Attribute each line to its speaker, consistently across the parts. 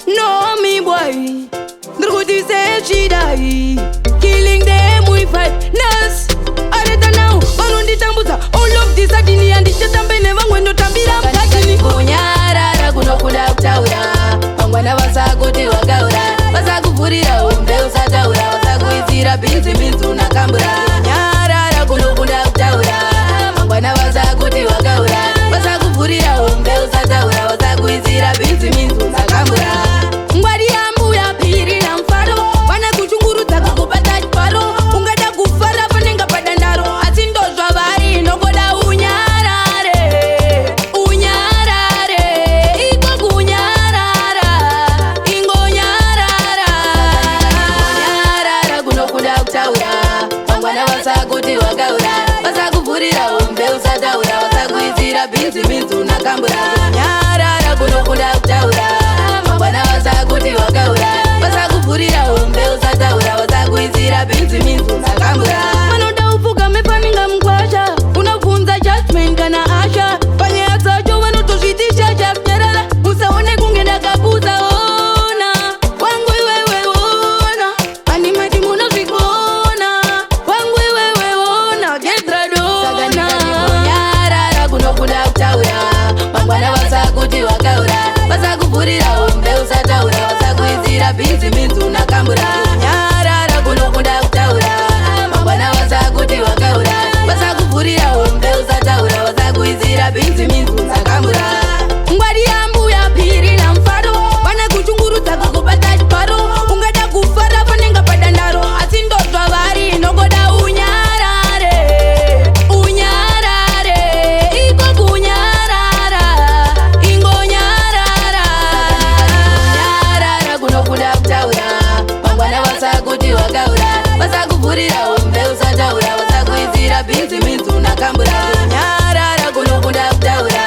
Speaker 1: No me boy, Druguti say she die. Killing them with fatness. Areta now, barundi tambuza. All of this adini and this tambe never wendo tambira mkatini. Kunyara kuno kuda kutaura. Pangwana wasaguti wagaura. Wasagufurira umbe usataura. Wasaguizira binzi binzu na kambura. Nyara kuno kuda kutaura. Pangwana wasaguti wagaura. Wasagufurira umbe usataura. Wasaguizira binzi binzu na kambura. Ngwari ambu ya piri na mfaro. Wana kuchunguru taka kupata chparo. Ungada kufara panenga padandaro. Asindo jwavari nogoda unyarare. Unyarare. Iko kunyarara. Ingo nyarara. Nyarara kuno kuda kutaura. Pangwana wasaguti wagaura. Wasagufurira umbe usataura. Wasaguizira binzi binzu na kambura. Nyarara kuno kuda kutaura. Pangwana wasaguti wagaura. Wasagufurira umbe usataura. Wasaguizira binzi binzu na kambura. Manoda ufuga mefaninga mkwasha. Unafunza judgment kana asha. Panye asajo wanotoshitisha chapnyarala. Usaone kungenda kapuza ona. Wangu wewe ona. Animati muna sikona. Wangu wewe ona. Getradona. Nyarara kuno kuda kutaura. Pangwana wasaguti wagaura. Wasagufurira umbe usataura. Wasaguizira binzi binzu na kambura. Nyarara kuno kuda kutaura. Pangwana wasaguti wagaura. Wasagufurira umbe usataura. Wasaguizira binzi binzu na kambura. Ngwari ambu ya piri na mfaro. Wana kuchunguru taka kupata chparo. Ungada kufara panenga padandaro. Asindo jwavari nogoda unyarare. Unyarare. Iko kunyarara. Ingo nyarara. Nyarara kuno kuda kutaura. Pangwana wasaguti wagaura. Wasagufurira umbe usataura. Wasaguizira binzi binzu na kambura. Nyarara kuno kuda kutaura.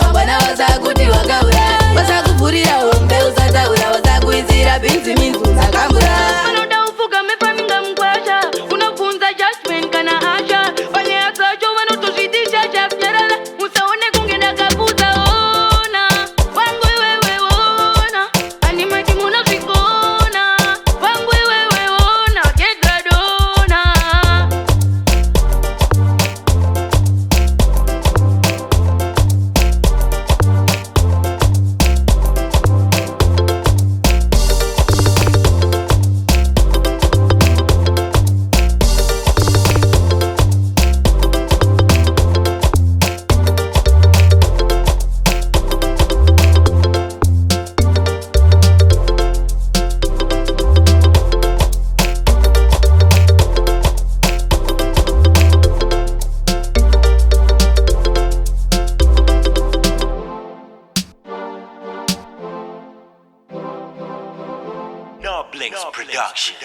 Speaker 1: Pangwana wasaguti wagaura. Wasagufurira umbe usataura. Wasaguizira binzi binzu na kambura. Manoda ufuga mefaninga mkwasha. Unafunza judgment kana asha. Panye asajo wanotoshitisha chapnyarala. Usaone kungenda kapuza ona. Wangu wewe ona. Animati muna sikona. Wangu wewe ona. Getradona.
Speaker 2: Noblinks Production.